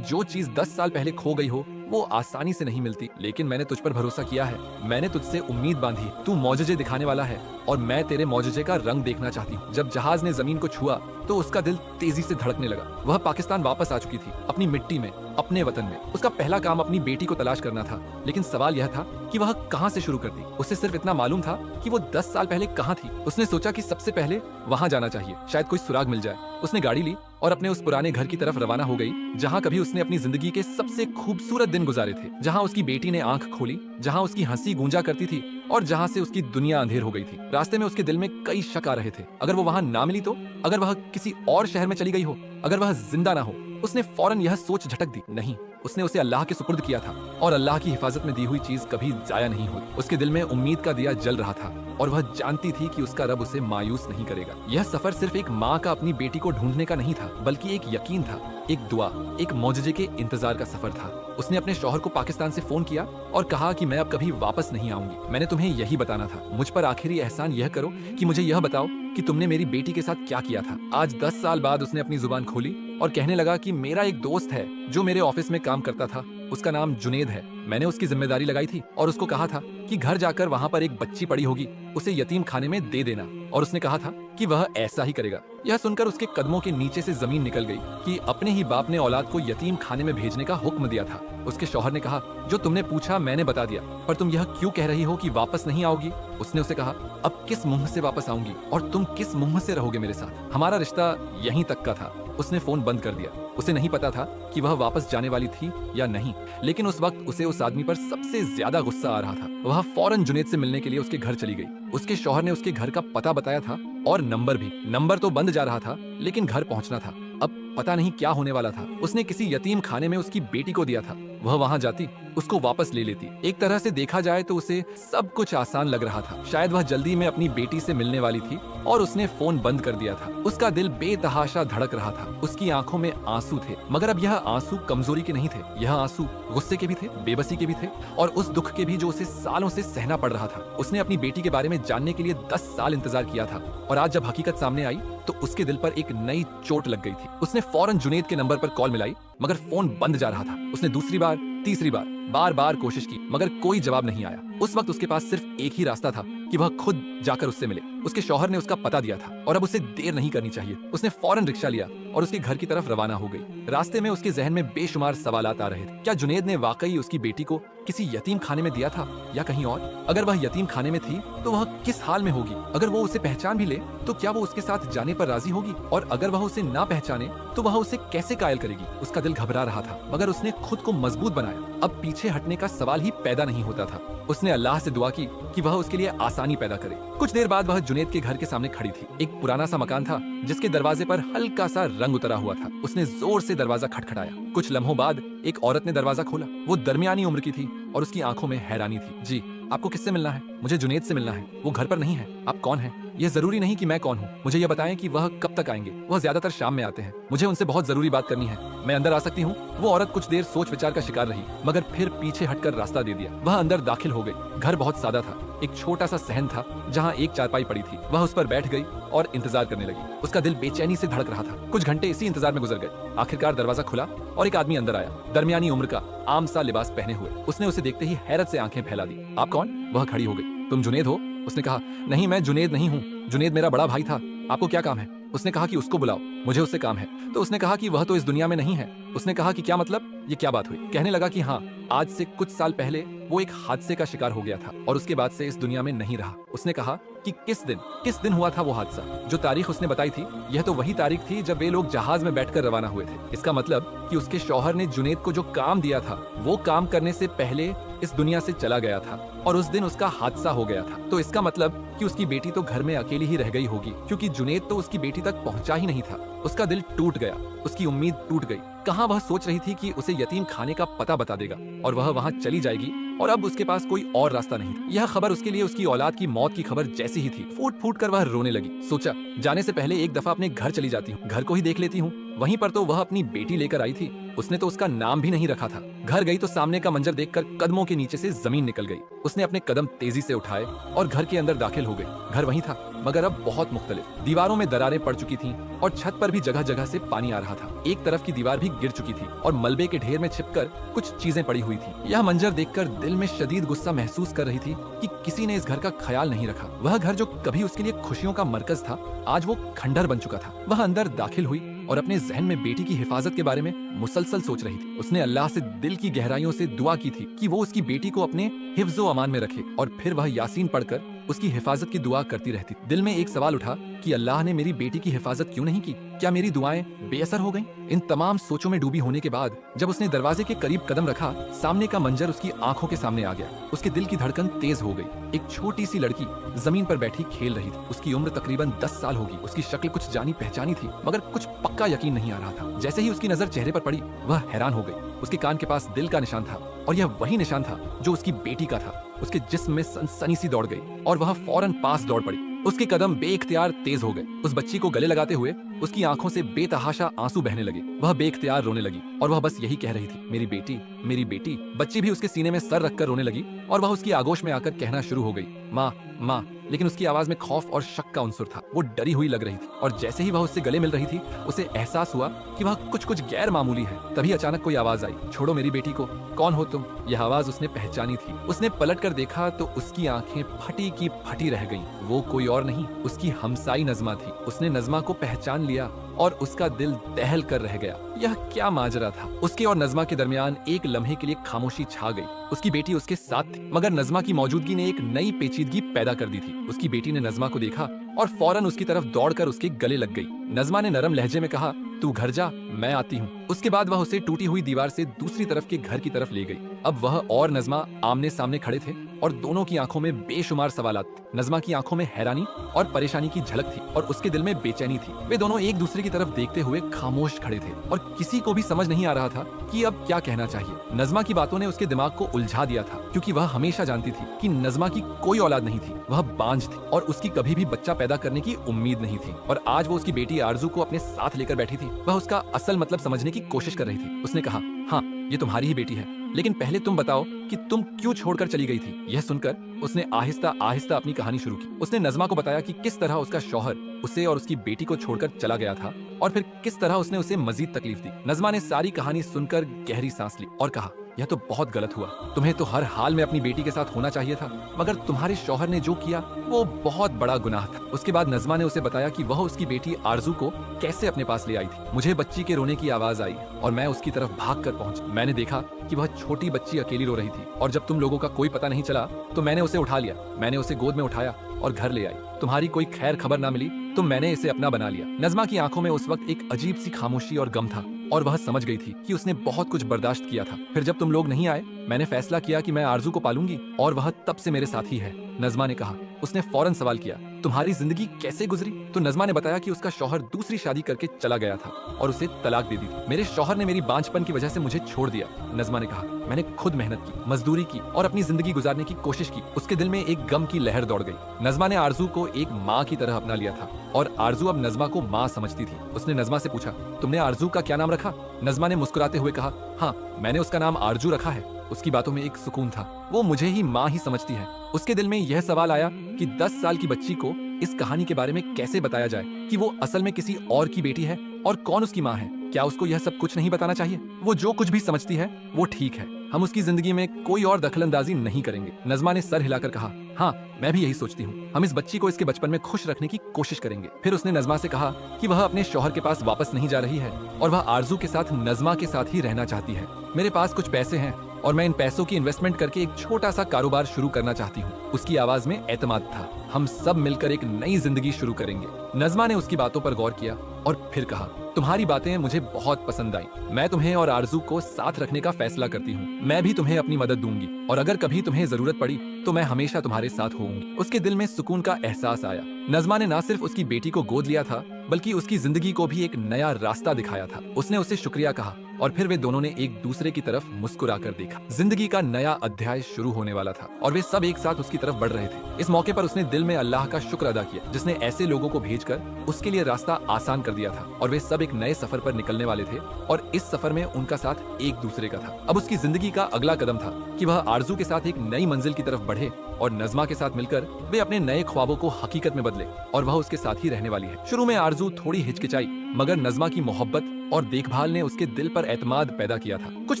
जो चीज 10 साल पहले खो गई हो वो आसानी से नहीं मिलती, लेकिन मैंने तुझ पर भरोसा किया है, मैंने तुझसे उम्मीद बांधी। तू मौजज़े दिखाने वाला है और मैं तेरे मौजज़े का रंग देखना चाहती हूँ। जब जहाज ने जमीन को छुआ तो उसका दिल तेजी से धड़कने लगा। वह पाकिस्तान वापस आ चुकी थी, अपनी मिट्टी में, अपने वतन में। उसका पहला काम अपनी बेटी को तलाश करना था, लेकिन सवाल यह था कि वह कहाँ से शुरू करती। उसे सिर्फ इतना मालूम था कि वो 10 साल पहले कहाँ थी। उसने सोचा कि सबसे पहले वहाँ जाना चाहिए, शायद कोई सुराग मिल जाए। उसने गाड़ी ली और अपने उस पुराने घर की तरफ रवाना हो गई, जहाँ कभी उसने अपनी जिंदगी के सबसे खूबसूरत दिन गुजारे थे, जहाँ उसकी बेटी ने आंख खोली, जहाँ उसकी हंसी गूंजा करती थी और जहाँ से उसकी दुनिया अंधेर हो गई थी। रास्ते में उसके दिल में कई शक आ रहे थे। अगर वो वहाँ ना मिली तो, अगर वह किसी और शहर में चली गई हो, अगर वह जिंदा ना हो। उसने फौरन यह सोच झटक दी, नहीं, उसने उसे अल्लाह के सुपुर्द किया था और अल्लाह की हिफाजत में दी हुई चीज कभी जाया नहीं होती। उसके दिल में उम्मीद का दिया जल रहा था और वह जानती थी कि उसका रब उसे मायूस नहीं करेगा। यह सफर सिर्फ एक माँ का अपनी बेटी को ढूंढने का नहीं था, बल्कि एक यकीन था, एक दुआ, एक मौजज़े के इंतजार का सफर था। उसने अपने शौहर को पाकिस्तान से फोन किया और कहा कि मैं अब कभी वापस नहीं आऊंगी, मैंने तुम्हें यही बताना था। मुझ पर आखिरी एहसान यह करो कि मुझे यह बताओ कि तुमने मेरी बेटी के साथ क्या किया था। आज 10 साल बाद उसने अपनी जुबान खोली और कहने लगा कि मेरा एक दोस्त है जो मेरे ऑफिस में काम करता था, उसका नाम जुनेद है। मैंने उसकी जिम्मेदारी लगाई थी और उसको कहा था कि घर जाकर वहाँ पर एक बच्ची पड़ी होगी, उसे यतीम खाने में दे देना, और उसने कहा था कि वह ऐसा ही करेगा। यह सुनकर उसके कदमों के नीचे से जमीन निकल गई कि अपने ही बाप ने औलाद को यतीम खाने में भेजने का हुक्म दिया था। उसके शौहर ने कहा, जो तुमने पूछा मैंने बता दिया, पर तुम यह क्यों कह रही हो कि वापस नहीं आओगी? उसने उसे कहा, अब किस मुंह से वापस आऊंगी और तुम किस मुंह से रहोगे मेरे साथ? हमारा रिश्ता यहीं तक का था। उसने फोन बंद कर दिया। उसे नहीं पता था कि वह वापस जाने वाली थी या नहीं, लेकिन उस वक्त उसे उस आदमी पर सबसे ज्यादा गुस्सा आ रहा था। वह फौरन जुनेद से मिलने के लिए उसके घर चली गई। उसके शौहर ने उसके घर का पता बताया था और नंबर भी। नंबर तो बंद जा रहा था, लेकिन घर पहुंचना था। अब पता नहीं क्या होने वाला था। उसने किसी यतीम खाने में उसकी बेटी को दिया था, वह वहां जाती, उसको वापस ले लेती। एक तरह से देखा जाए तो उसे सब कुछ आसान लग रहा था। शायद वह जल्दी में अपनी बेटी से मिलने वाली थी और उसने फोन बंद कर दिया था। उसका दिल बेतहाशा धड़क रहा था। उसकी आंखों में आंसू थे, मगर अब यह आंसू कमजोरी के नहीं थे। यह आंसू गुस्से के भी थे, बेबसी के भी थे और उस दुख के भी जो उसे सालों से सहना पड़ रहा था। उसने अपनी बेटी के बारे में जानने के लिए 10 साल इंतजार किया था और आज जब हकीकत सामने आई तो उसके दिल पर एक नई चोट लग गई थी। उसने फौरन जुनेद के नंबर पर कॉल मिलाई, मगर फोन बंद जा रहा था। उसने दूसरी बार, तीसरी बार, बार बार कोशिश की, मगर कोई जवाब नहीं आया। उस वक्त उसके पास सिर्फ एक ही रास्ता था कि वह खुद जाकर उससे मिले। उसके शौहर ने उसका पता दिया था और अब उसे देर नहीं करनी चाहिए। उसने फौरन रिक्शा लिया और उसके घर की तरफ रवाना हो गई। रास्ते में उसके जहन में बेशुमार सवालात आ रहे थे। क्या जुनेद ने वाकई उसकी बेटी को किसी यतीम खाने में दिया था या कहीं और? अगर वह यतीम खाने में थी तो वह किस हाल में होगी? अगर वो उसे पहचान भी ले तो क्या वो उसके साथ जाने पर राजी होगी? और अगर वह उसे ना पहचाने तो वह उसे कैसे कायल करेगी? उसका दिल घबरा रहा था, मगर उसने खुद को मजबूत बनाया। अब पीछे हटने का सवाल ही पैदा नहीं होता था। उसने अल्लाह से दुआ की कि वह उसके लिए आसानी पैदा करे। कुछ देर बाद वह जुनेद के घर के सामने खड़ी थी। एक पुराना सा मकान था जिसके दरवाजे पर हल्का सा रंग उतरा हुआ था। उसने जोर से दरवाजा खटखटाया। कुछ लम्हों बाद एक औरत ने दरवाजा खोला। वो दरमियानी उम्र की थी और उसकी आंखों में हैरानी थी। जी, आपको किससे मिलना है? मुझे जुनेद से मिलना है। वो घर पर नहीं है। आप कौन हैं? यह जरूरी नहीं कि मैं कौन हूँ, मुझे यह बताएं कि वह कब तक आएंगे। वह ज्यादातर शाम में आते हैं। मुझे उनसे बहुत जरूरी बात करनी है। मैं अंदर आ सकती हूँ? वो औरत कुछ देर सोच विचार का शिकार रही, मगर फिर पीछे हटकर रास्ता दे दिया। वह अंदर दाखिल हो गई। घर बहुत सादा था। एक छोटा सा सहन था जहाँ एक चारपाई पड़ी थी। वह उस पर बैठ गई और इंतजार करने लगी। उसका दिल बेचैनी से धड़क रहा था। कुछ घंटे इसी इंतजार में गुजर गए। आखिरकार दरवाजा खुला और एक आदमी अंदर आया, दरमियानी उम्र का, आम सा लिबास पहने हुए। उसने उसे देखते ही हैरत से आंखें फैला दी। आप कौन? वह खड़ी हो गई। तुम जुनेद हो? उसने कहा, नहीं, मैं जुनेद नहीं हूँ। जुनेद मेरा बड़ा भाई था। आपको क्या काम है? उसने कहा कि उसको बुलाओ, मुझे उससे काम है। तो उसने कहा कि वह तो इस दुनिया में नहीं है। उसने कहा कि क्या मतलब? ये क्या बात हुई? कहने लगा कि हाँ, आज से कुछ साल पहले वो एक हादसे का शिकार हो गया था और उसके बाद से इस दुनिया में नहीं रहा। उसने कहा कि किस दिन हुआ था वो हादसा। जो तारीख उसने बताई थी, यह तो वही तारीख थी जब वे लोग जहाज में बैठकर रवाना हुए थे। इसका मतलब कि उसके शौहर ने जुनेद को जो काम दिया था, वो काम करने से पहले इस दुनिया से चला गया था और उस दिन उसका हादसा हो गया था। तो इसका मतलब कि उसकी बेटी तो घर में अकेली ही रह गई होगी, क्योंकि जुनेद तो उसकी बेटी तक पहुंचा ही नहीं था। उसका दिल टूट गया, उसकी उम्मीद टूट गई। कहाँ वह सोच रही थी कि उसे यतीम खाने का पता बता देगा और वह वहाँ चली जाएगी और अब उसके पास कोई और रास्ता नहीं था। यह खबर उसके लिए उसकी औलाद की मौत की खबर जैसी ही थी। फूट फूट कर वह रोने लगी। सोचा, जाने से पहले एक दफा अपने घर चली जाती हूँ, घर को ही देख लेती हूँ। वहीं पर तो वह अपनी बेटी लेकर आई थी। उसने तो उसका नाम भी नहीं रखा था। घर गई तो सामने का मंजर देखकर कदमों के नीचे से जमीन निकल गई। उसने अपने कदम तेजी से उठाए और घर के अंदर दाखिल हो गई। घर वही था, मगर अब बहुत मुख्तलिफ। दीवारों में दरारें पड़ चुकी थीं और छत पर भी जगह जगह से पानी आ रहा था। एक तरफ की दीवार भी गिर चुकी थी और मलबे के ढेर में छिपकर कुछ चीजें पड़ी हुई थी। यह मंजर देखकर दिल में शदीद गुस्सा महसूस कर रही थी कि किसी ने इस घर का ख्याल नहीं रखा। वह घर जो कभी उसके लिए खुशियों का मरकज था, आज वो खंडर बन चुका था। वह अंदर दाखिल हुई और अपने जहन में बेटी की हिफाजत के बारे में मुसलसल सोच रही थी। उसने अल्लाह से दिल की गहराइयों से दुआ की थी कि वो उसकी बेटी को अपने हिफ्ज़ो अमान में रखे और फिर वह यासीन पढ़कर उसकी हिफाजत की दुआ करती रहती। दिल में एक सवाल उठा कि अल्लाह ने मेरी बेटी की हिफाजत क्यों नहीं की? क्या मेरी दुआएं बेअसर हो गईं? इन तमाम सोचों में डूबी होने के बाद जब उसने दरवाजे के करीब कदम रखा, सामने का मंजर उसकी आंखों के सामने आ गया। उसके दिल की धड़कन तेज हो गई। एक छोटी सी लड़की जमीन पर बैठी खेल रही थी। उसकी उम्र तकरीबन 10 साल होगी। उसकी शक्ल कुछ जानी पहचानी थी, मगर कुछ पक्का यकीन नहीं आ रहा था। जैसे ही उसकी नजर चेहरे पर पड़ी, वह हैरान हो गई। उसके कान के पास दिल का निशान था और यह वही निशान था जो उसकी बेटी का था। उसके जिस्म में सनसनी सी दौड़ गई और वह फौरन पास दौड़ पड़ी। उसके कदम बेइख्तियार तेज हो गए। उस बच्ची को गले लगाते हुए उसकी आंखों से बेतहाशा आंसू बहने लगे। वह बेइख्तियार रोने लगी और वह बस यही कह रही थी, मेरी बेटी, मेरी बेटी। बच्ची भी उसके सीने में सर रखकर रोने लगी और वह उसकी आगोश में आकर कहना शुरू हो गई, माँ, माँ। लेकिन उसकी आवाज में खौफ और शक का उन्सुर था। वो डरी हुई लग रही थी और जैसे ही वह उससे गले मिल रही थी, उसे एहसास हुआ कि वह कुछ गैर मामूली है। तभी अचानक कोई आवाज आई, छोड़ो मेरी बेटी को, कौन हो तुम? यह आवाज उसने पहचानी थी। उसने पलट कर देखा तो उसकी आंखें फटी की फटी रह गईं। वो कोई और नहीं, उसकी हमसाई नज़मा थी। उसने नज़मा को पहचान लिया और उसका दिल दहल कर रह गया। यह क्या माजरा था? उसके और नज़मा के दरमियान एक लम्हे के लिए खामोशी छा गई। उसकी बेटी उसके साथ थी, मगर नज़मा की मौजूदगी ने एक नई पेचीदगी पैदा कर दी थी। उसकी बेटी ने नज़मा को देखा और फौरन उसकी तरफ दौड़कर उसके गले लग गई। नज़मा ने नरम लहजे में कहा, तू घर जा, मैं आती हूँ। उसके बाद वह उसे टूटी हुई दीवार से दूसरी तरफ के घर की तरफ ले गई। अब वह और नज़मा आमने सामने खड़े थे और दोनों की आंखों में बेशुमार सवालात थे। नज़मा की आंखों में हैरानी और परेशानी की झलक थी और उसके दिल में बेचैनी थी। वे दोनों एक दूसरे की तरफ देखते हुए खामोश खड़े थे और किसी को भी समझ नहीं आ रहा था कि अब क्या कहना चाहिए। नज़मा की बातों ने उसके दिमाग को उलझा दिया था, क्योंकि वह हमेशा जानती थी कि नज़मा की कोई औलाद नहीं थी। वह बांझ थी और उसकी कभी भी बच्चा पैदा करने की उम्मीद नहीं थी। और आज वो उसकी बेटी आरजू को अपने साथ लेकर बैठी थी। वह उसका असल मतलब समझने की कोशिश कर रही थी। उसने कहा, हाँ, ये तुम्हारी ही बेटी है, लेकिन पहले तुम बताओ कि तुम क्यों छोड़कर चली गई थी? यह सुनकर उसने आहिस्ता आहिस्ता अपनी कहानी शुरू की। उसने नज़मा को बताया कि किस तरह उसका शौहर उसे और उसकी बेटी को छोड़कर चला गया था और फिर किस तरह उसने उसे मजीद तकलीफ दी। नज़मा ने सारी कहानी सुनकर गहरी सांस ली और कहा, यह तो बहुत गलत हुआ। तुम्हें तो हर हाल में अपनी बेटी के साथ होना चाहिए था, मगर तुम्हारे शौहर ने जो किया वो बहुत बड़ा गुनाह था। उसके बाद नज़मा ने उसे बताया कि वह उसकी बेटी आरजू को कैसे अपने पास ले आई थी। मुझे बच्ची के रोने की आवाज आई और मैं उसकी तरफ भागकर पहुंची। मैंने देखा कि वह छोटी बच्ची अकेली रो रही थी और जब तुम लोगों का कोई पता नहीं चला तो मैंने उसे उठा लिया। मैंने उसे गोद में उठाया और घर ले आई। तुम्हारी कोई खैर खबर ना मिली तो मैंने इसे अपना बना लिया। नज़मा की आंखों में उस वक्त एक अजीब सी खामोशी और गम था और वह समझ गई थी कि उसने बहुत कुछ बर्दाश्त किया था। फिर जब तुम लोग नहीं आए, मैंने फैसला किया कि मैं आरजू को पालूंगी और वह तब से मेरे साथ ही है। नज़मा ने कहा। उसने फौरन सवाल किया, तुम्हारी जिंदगी कैसे गुजरी? तो नज़मा ने बताया कि उसका शौहर दूसरी शादी करके चला गया था और उसे तलाक दे दी थी। मेरे शौहर ने मेरी बांझपन की वजह से मुझे छोड़ दिया। नज़मा ने कहा, मैंने खुद मेहनत की, मजदूरी की और अपनी जिंदगी गुजारने की कोशिश की। उसके दिल में एक गम की लहर दौड़ गई। नज़मा ने आरजू को एक माँ की तरह अपना लिया था और आरजू अब नज़मा को माँ समझती थी। उसने नज़मा से पूछा, तुमने आरजू का क्या नाम रखा? नज़मा ने मुस्कुराते हुए कहा, हाँ, मैंने उसका नाम आरजू रखा है। उसकी बातों में एक सुकून था, वो मुझे ही माँ ही समझती है। उसके दिल में यह सवाल आया कि 10 साल की बच्ची को इस कहानी के बारे में कैसे बताया जाए कि वो असल में किसी और की बेटी है और कौन उसकी माँ है। क्या उसको यह सब कुछ नहीं बताना चाहिए? वो जो कुछ भी समझती है वो ठीक है, हम उसकी जिंदगी में कोई और दखलंदाजी नहीं करेंगे। नज़मा ने सर हिलाकर कहा, हाँ, मैं भी यही सोचती हूँ। हम इस बच्ची को इसके बचपन में खुश रखने की कोशिश करेंगे। फिर उसने नज़मा से कहा कि वह अपने शौहर के पास वापस नहीं जा रही है और वह आरजू के साथ, नज़मा के साथ ही रहना चाहती है। मेरे पास कुछ पैसे हैं और मैं इन पैसों की इन्वेस्टमेंट करके एक छोटा सा कारोबार शुरू करना चाहती हूँ। उसकी आवाज में एतमाद था। हम सब मिलकर एक नई जिंदगी शुरू करेंगे। नज़मा ने उसकी बातों पर गौर किया और फिर कहा, तुम्हारी बातें मुझे बहुत पसंद आई। मैं तुम्हें और आरजू को साथ रखने का फैसला करती हूँ। मैं भी तुम्हें अपनी मदद दूंगी और अगर कभी तुम्हें जरूरत पड़ी तो मैं हमेशा तुम्हारे साथ होऊंगी। उसके दिल में सुकून का एहसास आया। नज़मा ने न सिर्फ उसकी बेटी को गोद लिया था बल्कि उसकी जिंदगी को भी एक नया रास्ता दिखाया था। उसने उसे शुक्रिया कहा और फिर वे दोनों ने एक दूसरे की तरफ मुस्कुराकर देखा। जिंदगी का नया अध्याय शुरू होने वाला था और वे सब एक साथ उसकी तरफ बढ़ रहे थे। इस मौके पर उसने दिल में अल्लाह का शुक्र अदा किया जिसने ऐसे लोगों को भेजकर उसके लिए रास्ता आसान कर दिया था और वे सब एक नए सफर पर निकलने वाले थे और इस सफर में उनका साथ एक दूसरे का था। अब उसकी जिंदगी का अगला कदम था कि वह आरजू के साथ एक नई मंजिल की तरफ बढ़े और नज़मा के साथ मिलकर वे अपने नए ख्वाबों को हकीकत में बदले और वह उसके साथ ही रहने वाली है। शुरू में आरजू थोड़ी हिचकिचाई मगर नज़मा की मोहब्बत और देखभाल ने उसके दिल पर एतमाद पैदा किया था। कुछ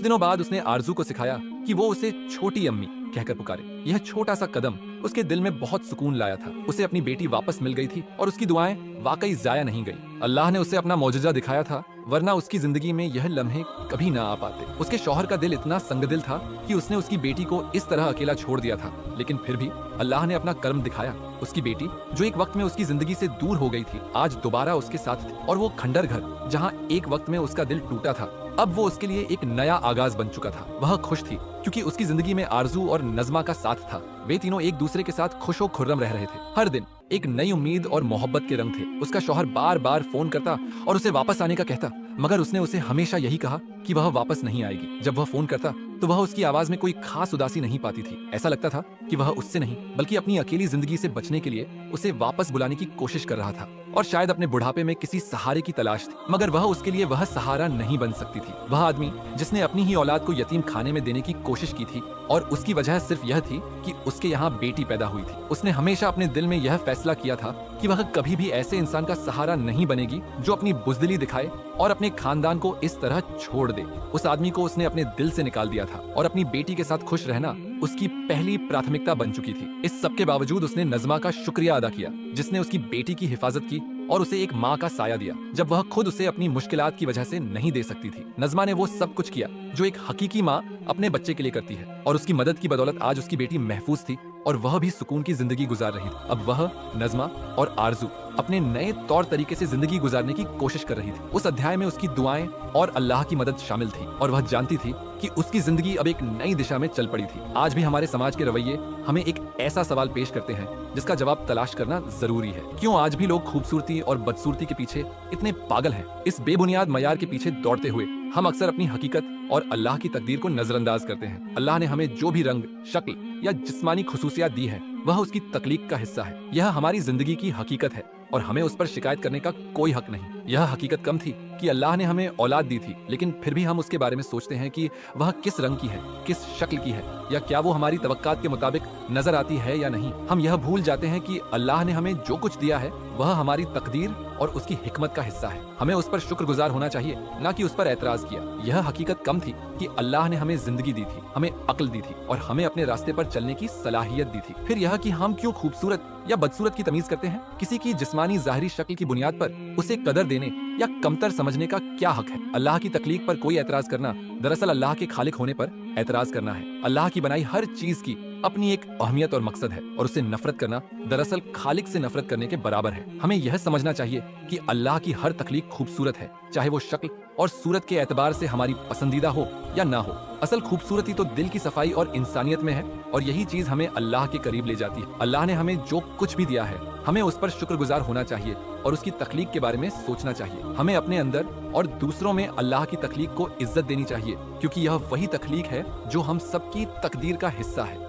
दिनों बाद उसने आरजू को सिखाया कि वो उसे छोटी अम्मी कहकर पुकारे। यह छोटा सा कदम उसके दिल में बहुत सुकून लाया था। उसे अपनी बेटी वापस मिल गई थी और उसकी दुआएं वाकई जाया नहीं गई। अल्लाह ने उसे अपना मौजूदा दिखाया था, वरना उसकी जिंदगी में यह लम्हे कभी ना आ पाते। उसके शौहर का दिल इतना संगदिल था कि उसने उसकी बेटी को इस तरह अकेला छोड़ दिया था, लेकिन फिर भी अल्लाह ने अपना कर्म दिखाया। उसकी बेटी जो एक वक्त में उसकी जिंदगी से दूर हो गई थी, आज दोबारा उसके साथ थी और वो खंडर घर जहाँ एक वक्त में उसका दिल टूटा था, अब वो उसके लिए एक नया आगाज बन चुका था। वह खुश थी क्योंकि उसकी जिंदगी में आरजू और नज़मा का साथ था। वे तीनों एक दूसरे के साथ खुशो खुर्रम रह रहे थे। हर दिन एक नई उम्मीद और मोहब्बत के रंग थे। उसका शौहर बार बार फोन करता और उसे वापस आने का कहता, मगर उसने उसे हमेशा यही कहा कि वह वापस नहीं आएगी। जब वह फोन करता तो वह उसकी आवाज में कोई खास उदासी नहीं पाती थी। ऐसा लगता था कि वह उससे नहीं बल्कि अपनी अकेली जिंदगी से बचने के लिए उसे वापस बुलाने की कोशिश कर रहा था और शायद अपने बुढ़ापे में किसी सहारे की तलाश थी, मगर वह उसके लिए वह सहारा नहीं बन सकती थी। वह आदमी जिसने अपनी ही औलाद को यतीम खाने में देने की कोशिश की थी और उसकी वजह सिर्फ यह थी कि उसके यहाँ बेटी पैदा हुई थी। उसने हमेशा अपने दिल में यह फैसला किया था कि वह कभी भी ऐसे इंसान का सहारा नहीं बनेगी जो अपनी बुज़दिली दिखाए और अपने खानदान को इस तरह छोड़ दे। उस आदमी को उसने अपने दिल से निकाल दिया था और अपनी बेटी के साथ खुश रहना उसकी पहली प्राथमिकता बन चुकी थी। इस सब के बावजूद उसने नज़मा का शुक्रिया अदा किया जिसने उसकी बेटी की हिफाजत की और उसे एक माँ का साया दिया जब वह खुद उसे अपनी मुश्किलात की वजह से नहीं दे सकती थी। नज़मा ने वो सब कुछ किया जो एक हकीकी माँ अपने बच्चे के लिए करती है और उसकी मदद की बदौलत आज उसकी बेटी महफूज थी और वह भी सुकून की जिंदगी गुजार रही थी। अब वह, नज़मा और आरजू अपने नए तौर तरीके से जिंदगी गुजारने की कोशिश कर रही थी। उस अध्याय में उसकी दुआएं और अल्लाह की मदद शामिल थी और वह जानती थी कि उसकी जिंदगी अब एक नई दिशा में चल पड़ी थी। आज भी हमारे समाज के रवैये हमें एक ऐसा सवाल पेश करते हैं जिसका जवाब तलाश करना जरूरी है। क्यों आज भी लोग खूबसूरती और बदसूरती के पीछे इतने पागल हैं? इस बेबुनियाद मयार के पीछे दौड़ते हुए हम अक्सर अपनी हकीकत और अल्लाह की तकदीर को नजरअंदाज करते हैं। अल्लाह ने हमें जो भी रंग, शक्ल या जिस्मानी खुसूसियात दी है वह उसकी तख्लीक का हिस्सा है। यह हमारी जिंदगी की हकीकत है और हमें उस पर शिकायत करने का कोई हक नहीं। यह हकीकत कम थी कि अल्लाह ने हमें औलाद दी थी, लेकिन फिर भी हम उसके बारे में सोचते हैं कि वह किस रंग की है, किस शक्ल की है, या क्या वो हमारी तवक्कात के मुताबिक नजर आती है या नहीं। हम यह भूल जाते हैं कि अल्लाह ने हमें जो कुछ दिया है वह हमारी तकदीर और उसकी हिकमत का हिस्सा है। हमें उस पर शुक्रगुजार होना चाहिए, ना कि उस पर एतराज किया। यह हकीकत कम थी कि अल्लाह ने हमें जिंदगी दी थी, हमें अक्ल दी थी और हमें अपने रास्ते पर चलने की सलाहियत दी थी। फिर यह कि हम क्यों खूबसूरत या बदसूरत की तमीज करते हैं? किसी की जिस्मानी ज़ाहिरी शक्ल की बुनियाद पर उसे कदर देने या कमतर समझने का क्या हक है? अल्लाह की तख्लीक पर कोई एतराज करना दरअसल अल्लाह के खालिक होने पर एतराज करना है। अल्लाह की बनाई हर चीज की अपनी एक अहमियत और मकसद है, और उससे नफरत करना दरअसल खालिक से नफरत करने के बराबर है। हमें यह समझना चाहिए कि अल्लाह की हर तख्लीक खूबसूरत है, चाहे वो शक्ल और सूरत के एतबार से हमारी पसंदीदा हो या ना हो। असल खूबसूरती तो दिल की सफाई और इंसानियत में है, और यही चीज हमें अल्लाह के करीब ले जाती है। अल्लाह ने हमें जो कुछ भी दिया है, हमें उस पर शुक्रगुजार होना चाहिए और उसकी तख्लीक के बारे में सोचना चाहिए। हमें अपने अंदर और दूसरों में अल्लाह की तख्लीक को इज्जत देनी चाहिए, क्योंकि यह वही तख्लीक है जो हम सबकी तकदीर का हिस्सा है।